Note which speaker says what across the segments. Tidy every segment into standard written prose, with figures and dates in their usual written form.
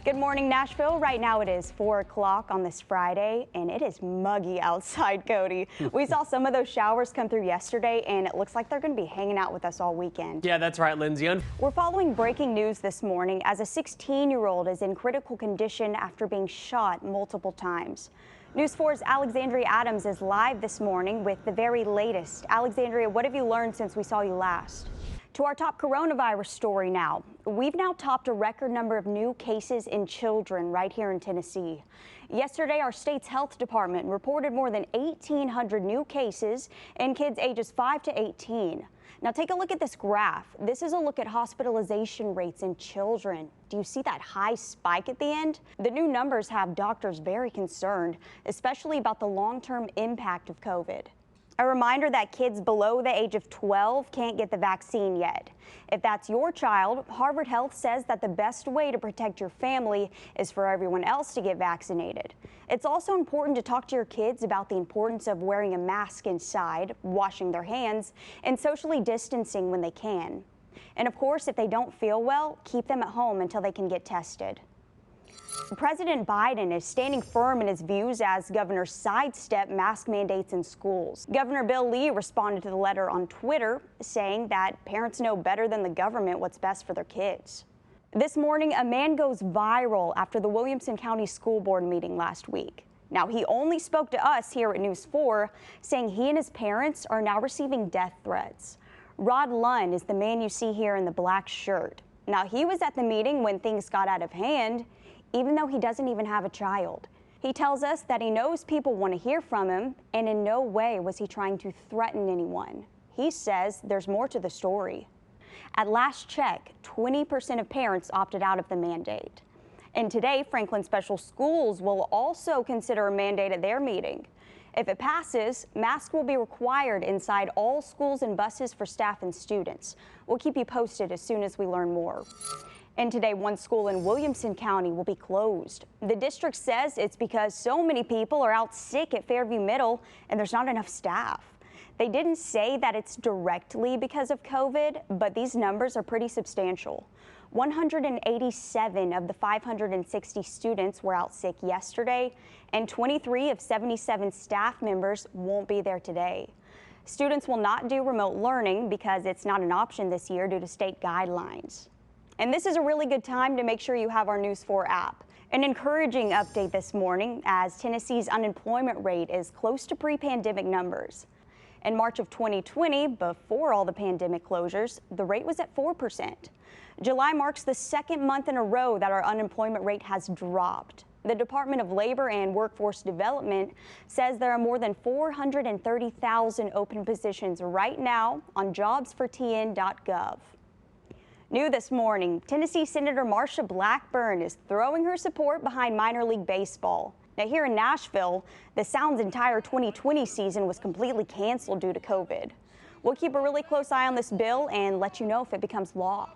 Speaker 1: Good morning, Nashville. Right now it is 4 o'clock on this Friday, and it is muggy outside, Cody. We saw some of those showers come through yesterday, and it looks like they're going to be hanging out with us all weekend.
Speaker 2: Yeah, that's right, Lindsay.
Speaker 1: We're following breaking news this morning as a 16-year-old is in critical condition after being shot multiple times. News 4's Alexandria Adams is live this morning with the very latest. Alexandria, what have you learned since we saw you last? To our top coronavirus story now. We've now topped a record number of new cases in children right here in Tennessee. Yesterday, our state's health department reported more than 1,800 new cases in kids ages 5 to 18. Now take a look at this graph. This is a look at hospitalization rates in children. Do you see that high spike at the end? The new numbers have doctors very concerned, especially about the long-term impact of COVID. A reminder that kids below the age of 12 can't get the vaccine yet. If that's your child, Harvard Health says that the best way to protect your family is for everyone else to get vaccinated. It's also important to talk to your kids about the importance of wearing a mask inside, washing their hands, and socially distancing when they can. And of course, if they don't feel well, keep them at home until they can get tested. President Biden is standing firm in his views as governors sidestep mask mandates in schools. Governor Bill Lee responded to the letter on Twitter, saying that parents know better than the government what's best for their kids. This morning, a man goes viral after the Williamson County School Board meeting last week. Now, he only spoke to us here at News 4, saying he and his parents are now receiving death threats. Rod Lund is the man you see here in the black shirt. Now, he was at the meeting when things got out of hand, even though he doesn't even have a child. He tells us that he knows people want to hear from him, and in no way was he trying to threaten anyone. He says there's more to the story. At last check, 20% of parents opted out of the mandate. And today, Franklin Special Schools will also consider a mandate at their meeting. If it passes, masks will be required inside all schools and buses for staff and students. We'll keep you posted as soon as we learn more. And today, one school in Williamson County will be closed. The district says it's because so many people are out sick at Fairview Middle and there's not enough staff. They didn't say that it's directly because of COVID, but these numbers are pretty substantial. 187 of the 560 students were out sick yesterday, and 23 of 77 staff members won't be there today. Students will not do remote learning because it's not an option this year due to state guidelines. And this is a really good time to make sure you have our News 4 app. An encouraging update this morning as Tennessee's unemployment rate is close to pre-pandemic numbers. In March of 2020, before all the pandemic closures, the rate was at 4%. July marks the second month in a row that our unemployment rate has dropped. The Department of Labor and Workforce Development says there are more than 430,000 open positions right now on jobsfortn.gov. New this morning, Tennessee Senator Marsha Blackburn is throwing her support behind minor league baseball. Now here in Nashville, the Sound's entire 2020 season was completely canceled due to COVID. We'll keep a really close eye on this bill and let you know if it becomes law.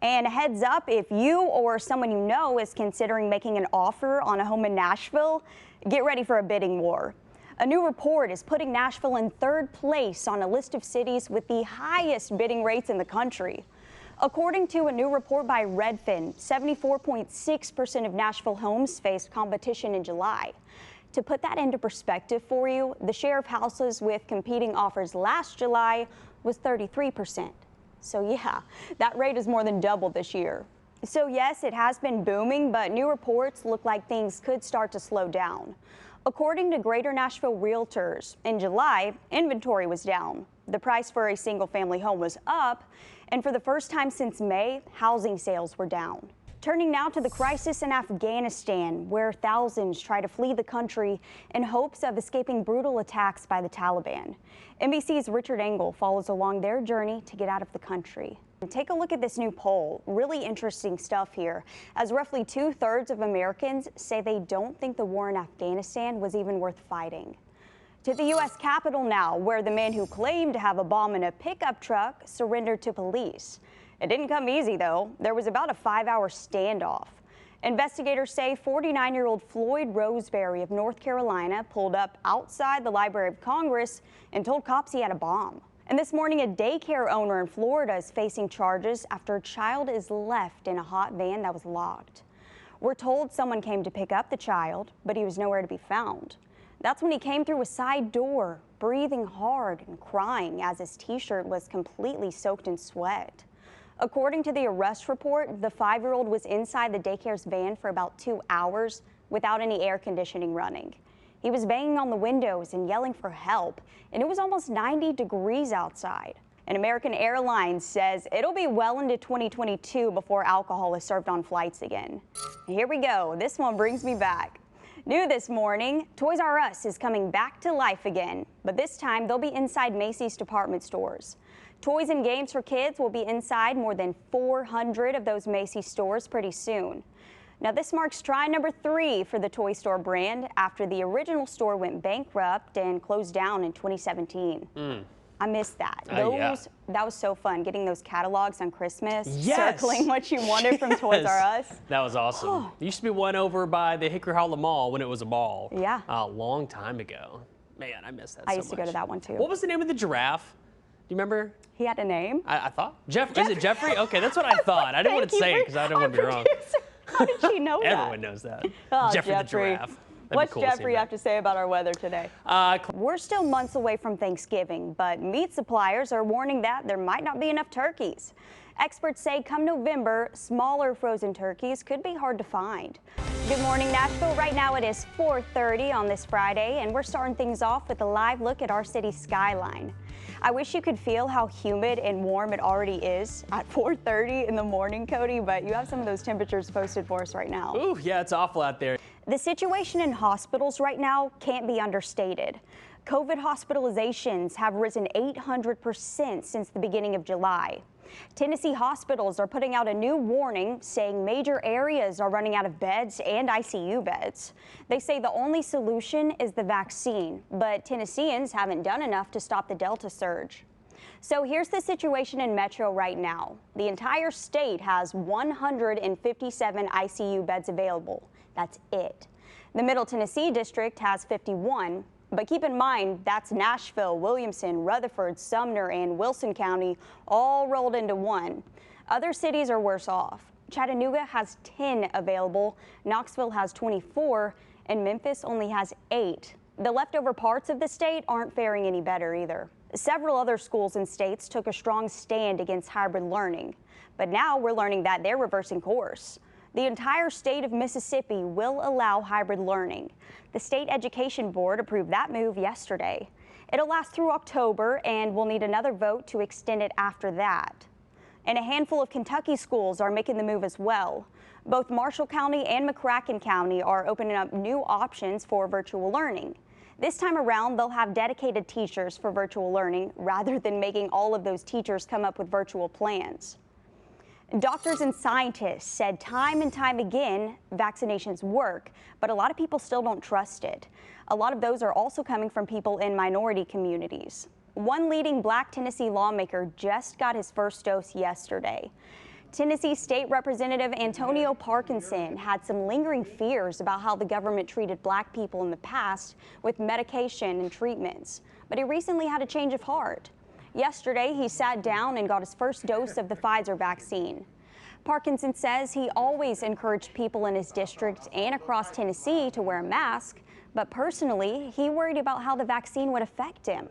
Speaker 1: And a heads up, if you or someone you know is considering making an offer on a home in Nashville, get ready for a bidding war. A new report is putting Nashville in third place on a list of cities with the highest bidding rates in the country. According to a new report by Redfin, 74.6% of Nashville homes faced competition in July. To put that into perspective for you, the share of houses with competing offers last July was 33%. So yeah, that rate is more than double this year. So yes, it has been booming, but new reports look like things could start to slow down. According to Greater Nashville Realtors, in July, inventory was down. The price for a single-family home was up, and for the first time since May, housing sales were down. Turning now to the crisis in Afghanistan, where thousands try to flee the country in hopes of escaping brutal attacks by the Taliban. NBC's Richard Engel follows along their journey to get out of the country. Take a look at this new poll. Really interesting stuff here, as roughly 2/3 of Americans say they don't think the war in Afghanistan was even worth fighting. To the U.S. Capitol now, where the man who claimed to have a bomb in a pickup truck surrendered to police. It didn't come easy, though. There was about a 5-hour standoff. Investigators say 49-year-old Floyd Roseberry of North Carolina pulled up outside the Library of Congress and told cops he had a bomb. And this morning, a daycare owner in Florida is facing charges after a child is left in a hot van that was locked. We're told someone came to pick up the child, but he was nowhere to be found. That's when he came through a side door, breathing hard and crying as his t-shirt was completely soaked in sweat. According to the arrest report, the 5-year-old was inside the daycare's van for about 2 hours without any air conditioning running. He was banging on the windows and yelling for help, and it was almost 90 degrees outside. And American Airlines says it'll be well into 2022 before alcohol is served on flights again. Here we go. This one brings me back. New this morning, Toys R Us is coming back to life again, but this time they'll be inside Macy's department stores. Toys and games for kids will be inside more than 400 of those Macy's stores pretty soon. Now, this marks try number 3 for the toy store brand after the original store went bankrupt and closed down in 2017. I missed that. That was so fun, getting those catalogs on Christmas, circling what you wanted from Toys R Us.
Speaker 2: That was awesome. There used to be one over by the Hickory Hollow Mall when it was a mall.
Speaker 1: Yeah.
Speaker 2: A long time ago. Man, I missed that so much.
Speaker 1: I used to go to that one too.
Speaker 2: What was the name of the giraffe? Do you remember?
Speaker 1: He had a name?
Speaker 2: I thought. Is it Jeffrey? Okay, that's what I thought. I didn't want to say it because I didn't want to be wrong.
Speaker 1: How did she know that?
Speaker 2: Everyone knows that.
Speaker 1: Oh,
Speaker 2: Jeffrey the giraffe.
Speaker 1: What's Jeffrey have to say about our weather today? We're still months away from Thanksgiving, but meat suppliers are warning that there might not be enough turkeys. Experts say come November, smaller frozen turkeys could be hard to find. Good morning, Nashville. Right now it is 4:30 on this Friday, and we're starting things off with a live look at our city's skyline. I wish you could feel how humid and warm it already is at 4:30 in the morning, Cody, but you have some of those temperatures posted for us right now.
Speaker 2: Ooh, yeah, it's awful out there.
Speaker 1: The situation in hospitals right now can't be understated. COVID hospitalizations have risen 800% since the beginning of July. Tennessee hospitals are putting out a new warning saying major areas are running out of beds and ICU beds. They say the only solution is the vaccine, but Tennesseans haven't done enough to stop the Delta surge. So here's the situation in Metro right now. The entire state has 157 ICU beds available. That's it. The Middle Tennessee district has 51. But keep in mind, that's Nashville, Williamson, Rutherford, Sumner, and Wilson County all rolled into one. Other cities are worse off. Chattanooga has 10 available, Knoxville has 24, and Memphis only has 8. The leftover parts of the state aren't faring any better either. Several other schools and states took a strong stand against hybrid learning, but now we're learning that they're reversing course. The entire state of Mississippi will allow hybrid learning. The State Education Board approved that move yesterday. It'll last through October and we'll need another vote to extend it after that. And a handful of Kentucky schools are making the move as well. Both Marshall County and McCracken County are opening up new options for virtual learning. This time around, they'll have dedicated teachers for virtual learning rather than making all of those teachers come up with virtual plans. Doctors and scientists said time and time again vaccinations work, but a lot of people still don't trust it. A lot of those are also coming from people in minority communities. One leading Black Tennessee lawmaker just got his first dose yesterday. Tennessee State Representative Antonio Parkinson had some lingering fears about how the government treated Black people in the past with medication and treatments, but he recently had a change of heart. Yesterday, he sat down and got his first dose of the Pfizer vaccine. Parkinson says he always encouraged people in his district and across Tennessee to wear a mask, but personally, he worried about how the vaccine would affect him.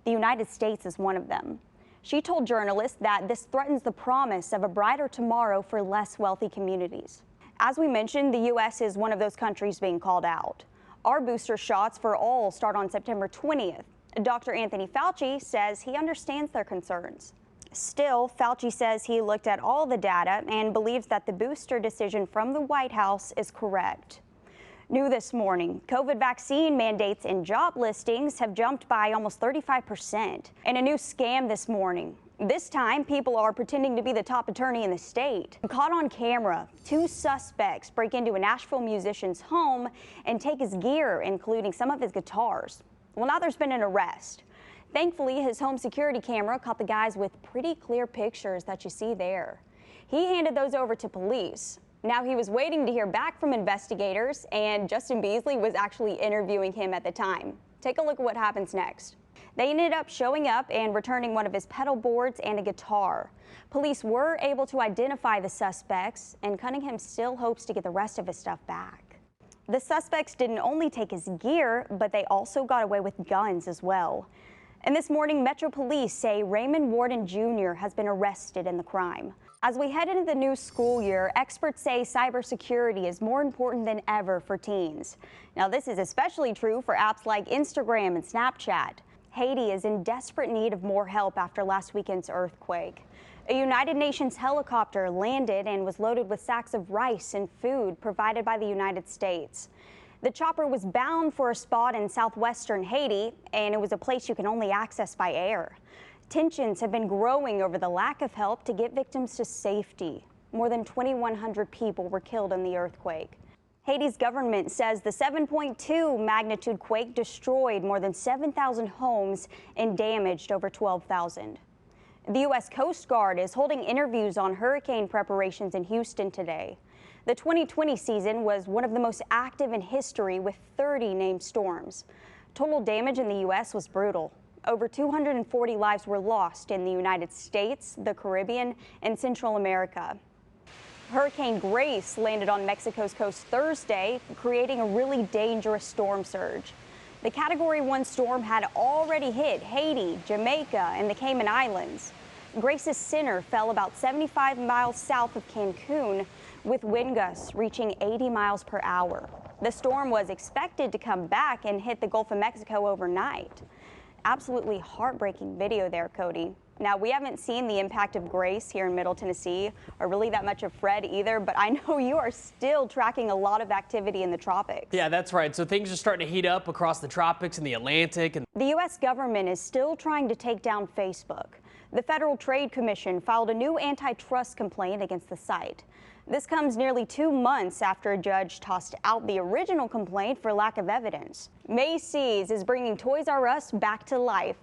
Speaker 1: The United States is one of them. She told journalists that this threatens the promise of a brighter tomorrow for less wealthy communities. As we mentioned, the U.S. is one of those countries being called out. Our booster shots for all start on September 20th. Dr. Anthony Fauci says he understands their concerns. Still, Fauci says he looked at all the data and believes that the booster decision from the White House is correct. New this morning, COVID vaccine mandates and job listings have jumped by almost 35%. And a new scam this morning. This time, people are pretending to be the top attorney in the state. Caught on camera, 2 suspects break into a Nashville musician's home and take his gear, including some of his guitars. Well, now there's been an arrest. Thankfully, his home security camera caught the guys with pretty clear pictures that you see there. He handed those over to police. Now he was waiting to hear back from investigators, and Justin Beasley was actually interviewing him at the time. Take a look at what happens next. They ended up showing up and returning one of his pedal boards and a guitar. Police were able to identify the suspects, and Cunningham still hopes to get the rest of his stuff back. The suspects didn't only take his gear, but they also got away with guns as well. And this morning, Metro Police say Raymond Warden Jr. has been arrested in the crime. As we head into the new school year, experts say cybersecurity is more important than ever for teens. Now, this is especially true for apps like Instagram and Snapchat. Haiti is in desperate need of more help after last weekend's earthquake. A United Nations helicopter landed and was loaded with sacks of rice and food provided by the United States. The chopper was bound for a spot in southwestern Haiti, and it was a place you can only access by air. Tensions have been growing over the lack of help to get victims to safety. More than 2,100 people were killed in the earthquake. Haiti's government says the 7.2 magnitude quake destroyed more than 7,000 homes and damaged over 12,000. The U.S. Coast Guard is holding interviews on hurricane preparations in Houston today. The 2020 season was one of the most active in history with 30 named storms. Total damage in the U.S. was brutal. Over 240 lives were lost in the United States, the Caribbean, and Central America. Hurricane Grace landed on Mexico's coast Thursday, creating a really dangerous storm surge. The Category 1 storm had already hit Haiti, Jamaica, and the Cayman Islands. Grace's center fell about 75 miles south of Cancun, with wind gusts reaching 80 miles per hour. The storm was expected to come back and hit the Gulf of Mexico overnight. Absolutely heartbreaking video there, Cody. Now, we haven't seen the impact of Grace here in Middle Tennessee, or really that much of Fred either, but I know you are still tracking a lot of activity in the tropics.
Speaker 2: Yeah, that's right. So things are starting to heat up across the tropics and the Atlantic.
Speaker 1: The U.S. government is still trying to take down Facebook. The Federal Trade Commission filed a new antitrust complaint against the site. This comes nearly 2 months after a judge tossed out the original complaint for lack of evidence. Macy's is bringing Toys R Us back to life.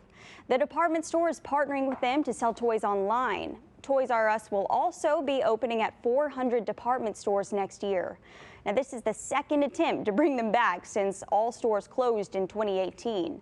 Speaker 1: The department store is partnering with them to sell toys online. Toys R Us will also be opening at 400 department stores next year. Now, this is the second attempt to bring them back since all stores closed in 2018.